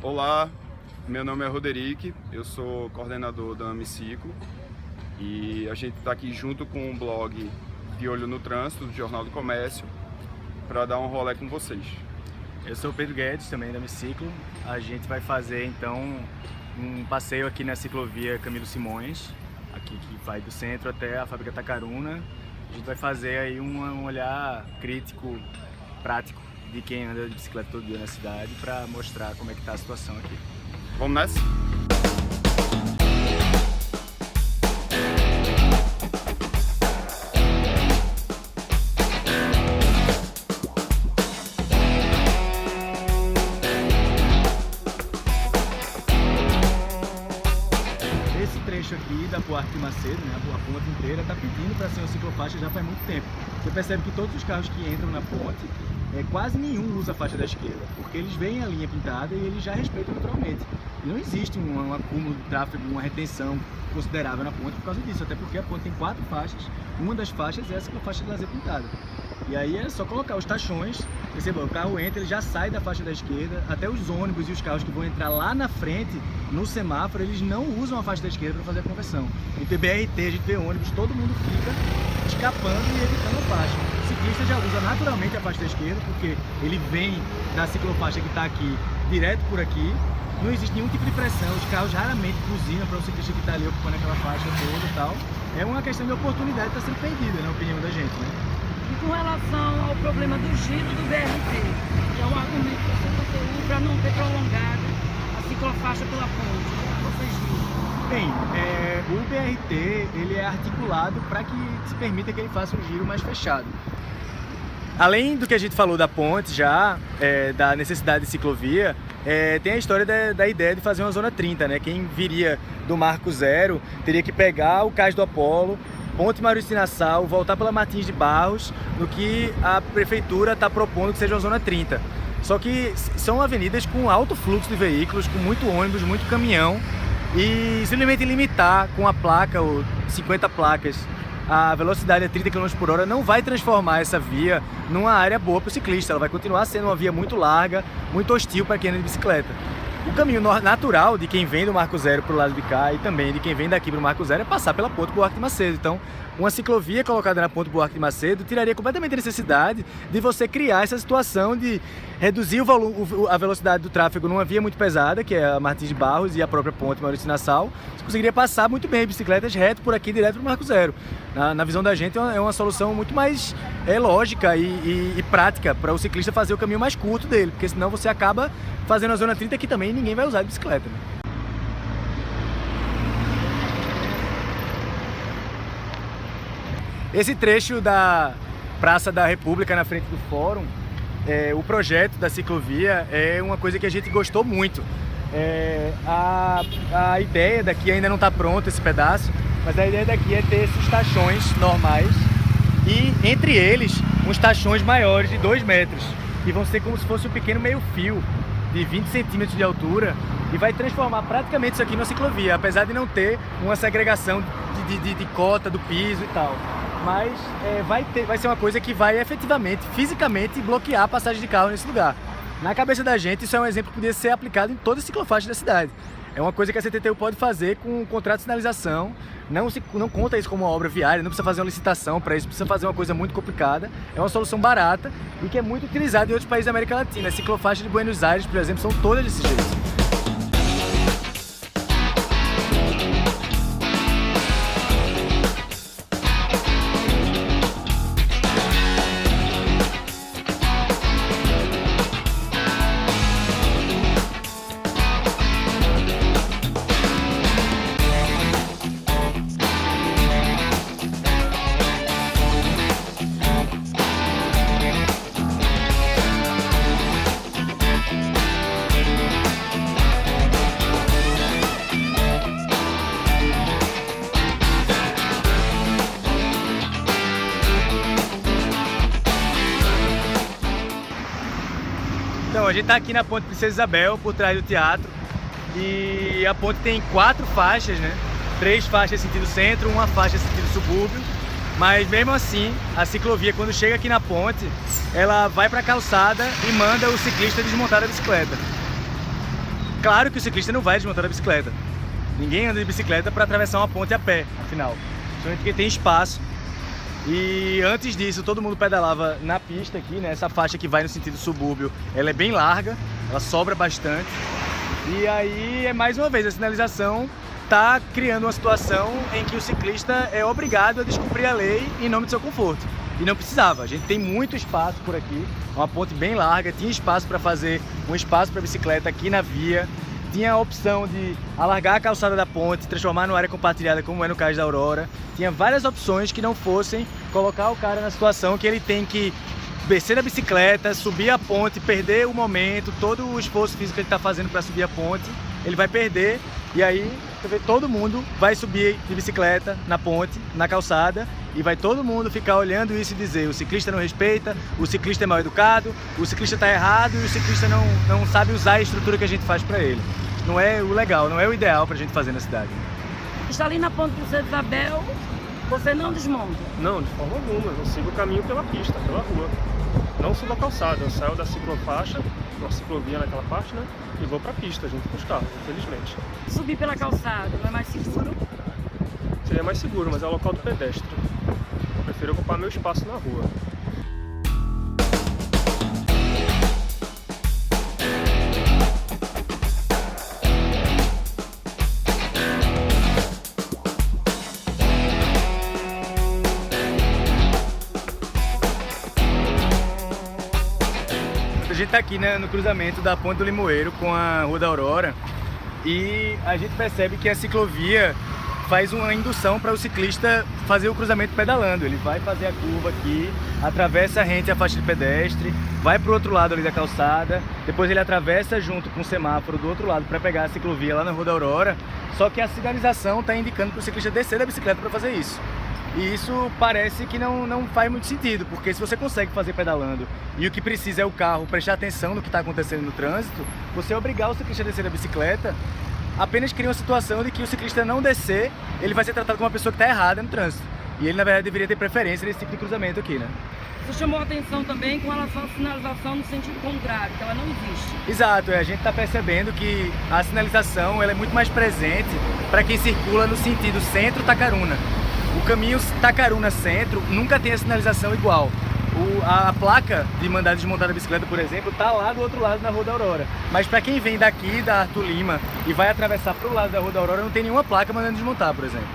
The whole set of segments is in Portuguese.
Olá, meu nome é Roderick, eu sou coordenador da Amiciclo e a gente está aqui junto com o blog De Olho no Trânsito, do Jornal do Comércio, para dar um rolê com vocês. Eu sou o Pedro Guedes, também da Amiciclo. A gente vai fazer então um passeio aqui na ciclovia Camilo Simões, aqui que vai do centro até a Fábrica Tacaruna. A gente vai fazer aí um olhar crítico, prático de quem anda de bicicleta todo dia na cidade, para mostrar como é que está a situação aqui. Vamos nessa? Esse trecho aqui da Buarque Macedo, né, a ponte inteira, está pedindo para ser uma ciclofaixa já faz muito tempo. Você percebe que todos os carros que entram na ponte, quase nenhum usa a faixa da esquerda, porque eles veem a linha pintada e eles já respeitam naturalmente. E não existe um acúmulo de tráfego, uma retenção considerável na ponte por causa disso, até porque a ponte tem 4 faixas, uma das faixas é a ciclofaixa de lazer pintada. E aí é só colocar os tachões, perceba, o carro entra, ele já sai da faixa da esquerda, até os ônibus e os carros que vão entrar lá na frente, no semáforo, eles não usam a faixa da esquerda para fazer a conversão. Em PBRT a gente vê ônibus, todo mundo fica escapando e evitando a faixa. O ciclista já usa naturalmente a faixa da esquerda, porque ele vem da ciclofaixa que está aqui, direto por aqui, não existe nenhum tipo de pressão, os carros raramente buzinam para o ciclista que está ali ocupando aquela faixa toda e tal. É uma questão de oportunidade que está sendo perdida, na opinião da gente, né? E com relação ao problema do giro do BRT, que é um argumento da CPTU para não ter prolongado a ciclofaixa pela ponte, vocês viram? Bem, o BRT ele é articulado para que se permita que ele faça um giro mais fechado. Além do que a gente falou da ponte já, da necessidade de ciclovia, tem a história da ideia de fazer uma zona 30, né? Quem viria do Marco Zero teria que pegar o Cais do Apolo, Ponte Maurício de Nassau, voltar pela Martins de Barros, no que a prefeitura está propondo que seja uma zona 30. Só que são avenidas com alto fluxo de veículos, com muito ônibus, muito caminhão, e simplesmente limitar com a placa, ou 50 placas, a velocidade a 30 km por hora não vai transformar essa via numa área boa para o ciclista. Ela vai continuar sendo uma via muito larga, muito hostil para quem anda de bicicleta. O caminho natural de quem vem do Marco Zero para o lado de cá e também de quem vem daqui para o Marco Zero é passar pela Ponte Buarque de Macedo. Então, uma ciclovia colocada na Ponte Buarque de Macedo tiraria completamente a necessidade de você criar essa situação de reduzir a velocidade do tráfego numa via muito pesada, que é a Martins de Barros e a própria Ponte Maurício de Nassau. Você conseguiria passar muito bem bicicletas reto por aqui, direto para o Marco Zero. Na visão da gente, é uma solução muito mais lógica e prática para o ciclista fazer o caminho mais curto dele, porque senão você acaba fazendo a zona 30 que também ninguém vai usar de bicicleta, né? Esse trecho da Praça da República, na frente do Fórum, o projeto da ciclovia é uma coisa que a gente gostou muito. A ideia daqui ainda não está pronta, esse pedaço, mas a ideia daqui é ter esses tachões normais e, entre eles, uns tachões maiores de 2 metros, que vão ser como se fosse um pequeno meio-fio de 20 centímetros de altura e vai transformar praticamente isso aqui numa ciclovia, apesar de não ter uma segregação de cota do piso e tal. Mas vai ser uma coisa que vai efetivamente, fisicamente, bloquear a passagem de carro nesse lugar. Na cabeça da gente, isso é um exemplo que poderia ser aplicado em toda a ciclofaixa da cidade. É uma coisa que a CTTU pode fazer com um contrato de sinalização, não conta isso como uma obra viária, não precisa fazer uma licitação para isso, precisa fazer uma coisa muito complicada. É uma solução barata e que é muito utilizada em outros países da América Latina. As ciclofaixas de Buenos Aires, por exemplo, são todas desse jeito. Então, a gente está aqui na Ponte Princesa Isabel, por trás do teatro, e a ponte tem 4 faixas, né? 3 faixas sentido centro, 1 faixa sentido subúrbio, mas mesmo assim, a ciclovia, quando chega aqui na ponte, ela vai para a calçada e manda o ciclista desmontar a bicicleta. Claro que o ciclista não vai desmontar a bicicleta. Ninguém anda de bicicleta para atravessar uma ponte a pé, afinal. Principalmente porque tem espaço. E antes disso, todo mundo pedalava na pista aqui, né? Essa faixa que vai no sentido subúrbio, ela é bem larga, ela sobra bastante. E aí, mais uma vez, a sinalização está criando uma situação em que o ciclista é obrigado a descumprir a lei em nome do seu conforto. E não precisava, a gente tem muito espaço por aqui, uma ponte bem larga, tinha espaço para fazer um espaço para bicicleta aqui na via, tinha a opção de alargar a calçada da ponte, transformar numa área compartilhada, como é no caso da Aurora. Tinha várias opções que não fossem colocar o cara na situação que ele tem que descer da bicicleta, subir a ponte, perder o momento, todo o esforço físico que ele está fazendo para subir a ponte, ele vai perder. E aí, você vê, todo mundo vai subir de bicicleta na ponte, na calçada, e vai todo mundo ficar olhando isso e dizer: o ciclista não respeita, o ciclista é mal educado, o ciclista está errado e o ciclista não sabe usar a estrutura que a gente faz para ele. Não é o legal, não é o ideal para a gente fazer na cidade. Está ali na ponte do Santa Isabel, você não desmonta? Não, de forma alguma. Eu sigo o caminho pela pista, pela rua. Não subo a calçada, eu saio da ciclofaixa, uma ciclovia naquela parte, né? E vou pra pista junto com os carros, infelizmente. Subir pela calçada não é mais seguro? Seria mais seguro, mas é o local do pedestre. Eu prefiro ocupar meu espaço na rua. A gente está aqui, né, no cruzamento da Ponte do Limoeiro com a Rua da Aurora e a gente percebe que a ciclovia faz uma indução para o ciclista fazer o cruzamento pedalando. Ele vai fazer a curva aqui, atravessa rente a faixa de pedestre, vai para o outro lado ali da calçada, depois ele atravessa junto com o semáforo do outro lado para pegar a ciclovia lá na Rua da Aurora, só que a sinalização está indicando para o ciclista descer da bicicleta para fazer isso. E isso parece que não faz muito sentido, porque se você consegue fazer pedalando e o que precisa é o carro prestar atenção no que está acontecendo no trânsito, você obrigar o ciclista a descer da bicicleta apenas cria uma situação de que o ciclista não descer, ele vai ser tratado como uma pessoa que está errada no trânsito. E ele, na verdade, deveria ter preferência nesse tipo de cruzamento aqui, né? Você chamou a atenção também com relação à sinalização no sentido contrário, que ela não existe. Exato, a gente está percebendo que a sinalização ela é muito mais presente para quem circula no sentido centro-Tacaruna. O caminho Tacaruna-Centro nunca tem a sinalização igual. A placa de mandar desmontar a bicicleta, por exemplo, está lá do outro lado na Rua da Aurora. Mas para quem vem daqui da Arthur Lima e vai atravessar para o lado da Rua da Aurora, não tem nenhuma placa mandando desmontar, por exemplo.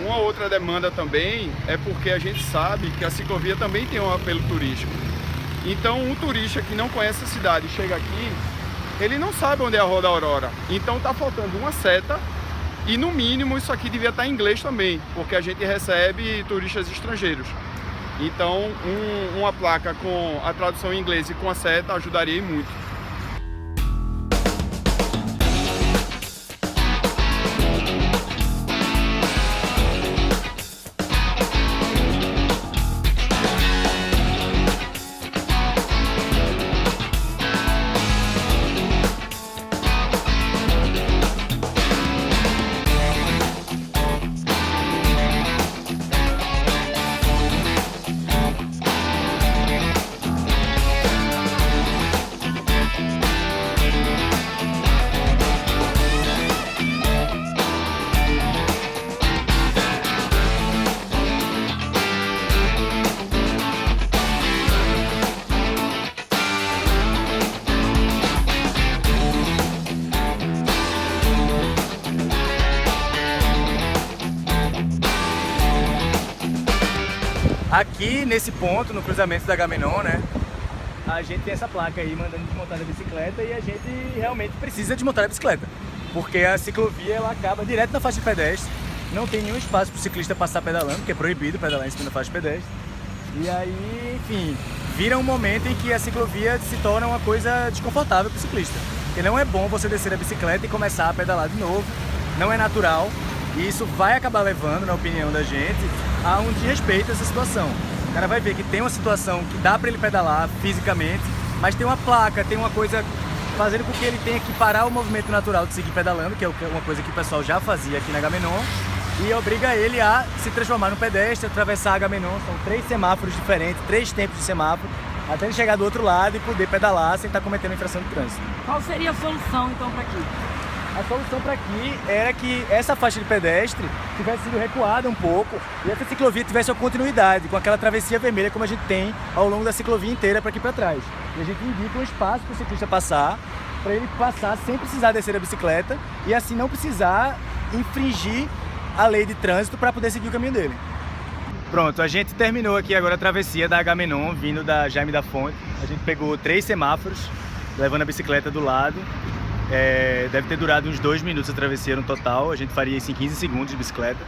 Uma outra demanda também é porque a gente sabe que a ciclovia também tem um apelo turístico. Então, um turista que não conhece a cidade chega aqui, ele não sabe onde é a Rua da Aurora. Então, está faltando uma seta e, no mínimo, isso aqui devia estar em inglês também, porque a gente recebe turistas estrangeiros. Então, uma placa com a tradução em inglês e com a seta ajudaria muito. Aqui nesse ponto, no cruzamento da Agamenon, né, a gente tem essa placa aí mandando desmontar a bicicleta e a gente realmente precisa desmontar a bicicleta, porque a ciclovia ela acaba direto na faixa de pedestre, não tem nenhum espaço para o ciclista passar pedalando, porque é proibido pedalar em cima da faixa de pedestre. E aí, enfim, vira um momento em que a ciclovia se torna uma coisa desconfortável para o ciclista, porque não é bom você descer a bicicleta e começar a pedalar de novo, não é natural. E isso vai acabar levando, na opinião da gente, a um desrespeito a essa situação. O cara vai ver que tem uma situação que dá para ele pedalar fisicamente, mas tem uma placa, tem uma coisa fazendo com que ele tenha que parar o movimento natural de seguir pedalando, que é uma coisa que o pessoal já fazia aqui na Agamenon, e obriga ele a se transformar no pedestre, atravessar a Agamenon. São 3 semáforos diferentes, 3 tempos de semáforo, até ele chegar do outro lado e poder pedalar sem estar cometendo infração de trânsito. Qual seria a solução, então, para aqui? A solução para aqui era que essa faixa de pedestre tivesse sido recuada um pouco e essa ciclovia tivesse uma continuidade com aquela travessia vermelha como a gente tem ao longo da ciclovia inteira para aqui para trás. E a gente indica um espaço para o ciclista passar, para ele passar sem precisar descer da bicicleta e assim não precisar infringir a lei de trânsito para poder seguir o caminho dele. Pronto, a gente terminou aqui agora a travessia da Agamenon, vindo da Jaime da Fonte. A gente pegou 3 semáforos, levando a bicicleta do lado. Deve ter durado uns 2 minutos a travessia no total. A gente faria isso em 15 segundos de bicicleta,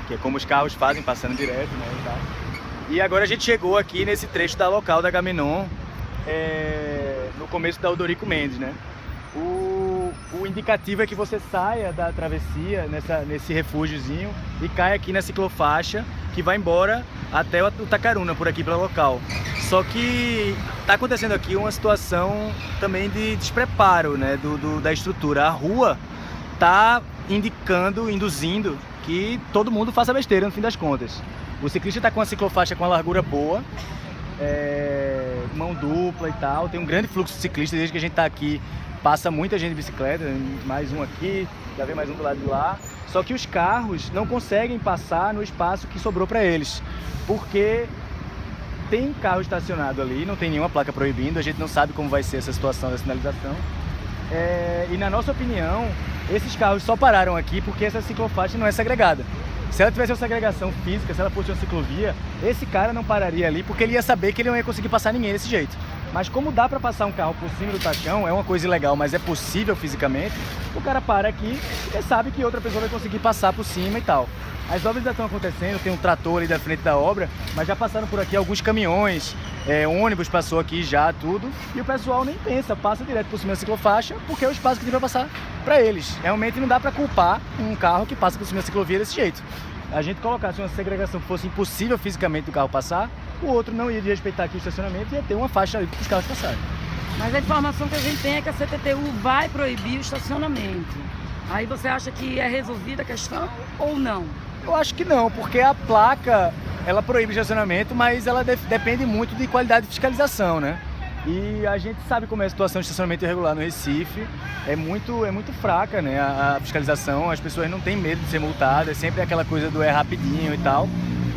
que é como os carros fazem, passando direto, né, e tal. E agora a gente chegou aqui nesse trecho da local da Agamenon, no começo da Odorico Mendes, né? O indicativo é que você saia da travessia nesse refúgiozinho e caia aqui na ciclofaixa que vai embora até o Tacaruna, por aqui pela local. Só que está acontecendo aqui uma situação também de despreparo, né, da estrutura. A rua está induzindo que todo mundo faça besteira no fim das contas. O ciclista está com a ciclofaixa com uma largura boa, mão dupla e tal, tem um grande fluxo de ciclistas desde que a gente está aqui. Passa muita gente de bicicleta, mais um aqui, já vem mais um do lado de lá. Só que os carros não conseguem passar no espaço que sobrou para eles, porque tem carro estacionado ali, não tem nenhuma placa proibindo, a gente não sabe como vai ser essa situação da sinalização. E na nossa opinião, esses carros só pararam aqui porque essa ciclofaixa não é segregada. Se ela tivesse uma segregação física, se ela fosse uma ciclovia, esse cara não pararia ali porque ele ia saber que ele não ia conseguir passar ninguém desse jeito. Mas como dá para passar um carro por cima do tachão, é uma coisa ilegal, mas é possível fisicamente, o cara para aqui e sabe que outra pessoa vai conseguir passar por cima e tal. As obras já estão acontecendo, tem um trator ali da frente da obra, mas já passaram por aqui alguns caminhões, ônibus passou aqui já, tudo, e o pessoal nem pensa, passa direto por cima da ciclofaixa, porque é o espaço que tem para passar para eles. Realmente não dá para culpar um carro que passa por cima da ciclovia desse jeito. A gente colocasse uma segregação que fosse impossível fisicamente do carro passar, o outro não ia respeitar aqui o estacionamento e ia ter uma faixa ali para os carros passarem. Mas a informação que a gente tem é que a CTTU vai proibir o estacionamento. Aí você acha que é resolvida a questão ou não? Eu acho que não, porque a placa, ela proíbe o estacionamento, mas ela depende muito de qualidade de fiscalização, né? E a gente sabe como é a situação de estacionamento irregular no Recife, é muito fraca, né, a fiscalização, as pessoas não têm medo de ser multadas, é sempre aquela coisa do rapidinho e tal.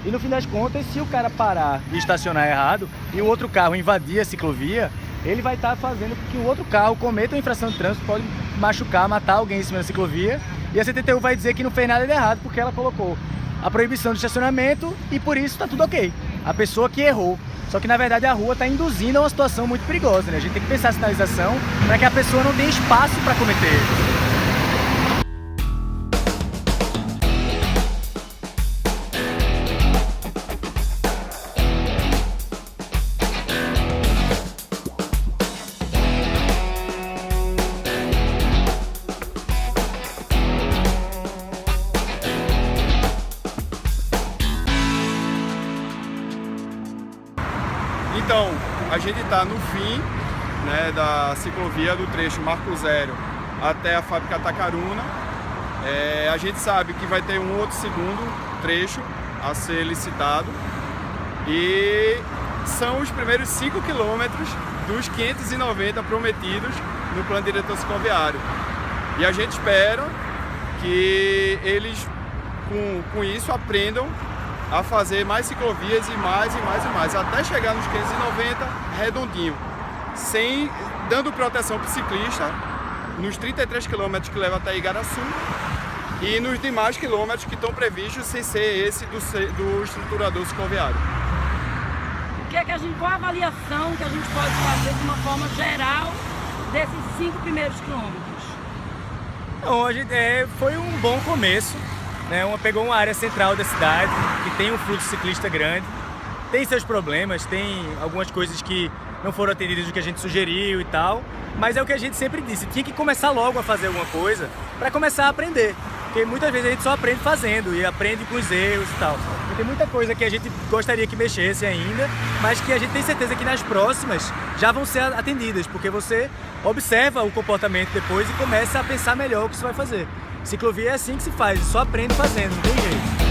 E no fim das contas, se o cara parar e estacionar errado e o outro carro invadir a ciclovia, ele vai estar fazendo com que o outro carro cometa uma infração de trânsito, pode machucar, matar alguém em cima da ciclovia, e a CTTU vai dizer que não fez nada de errado porque ela colocou a proibição de estacionamento e por isso está tudo ok. A pessoa que errou. Só que na verdade a rua está induzindo a uma situação muito perigosa, né? A gente tem que pensar a sinalização para que a pessoa não tenha espaço para cometer erros. Então, a gente está no fim, né, da ciclovia do trecho Marco Zero até a fábrica Tacaruna. A gente sabe que vai ter um outro segundo trecho a ser licitado e são os primeiros 5 quilômetros dos 590 prometidos no plano diretor cicloviário. E a gente espera que eles, com isso, aprendam a fazer mais ciclovias e mais, até chegar nos 590 redondinho, dando proteção para o ciclista nos 33 quilômetros que leva até Igaraçu e nos demais quilômetros que estão previstos sem ser esse do estruturador cicloviário. Qual a avaliação que a gente pode fazer de uma forma geral desses 5 primeiros quilômetros? Então, foi um bom começo. Pegou uma área central da cidade, que tem um fluxo ciclista grande, tem seus problemas, tem algumas coisas que não foram atendidas do que a gente sugeriu e tal, mas é o que a gente sempre disse, tinha que começar logo a fazer alguma coisa para começar a aprender, porque muitas vezes a gente só aprende fazendo e aprende com os erros e tal. E tem muita coisa que a gente gostaria que mexesse ainda, mas que a gente tem certeza que nas próximas já vão ser atendidas, porque você observa o comportamento depois e começa a pensar melhor o que você vai fazer. Ciclovia é assim que se faz, só aprende fazendo, não tem jeito.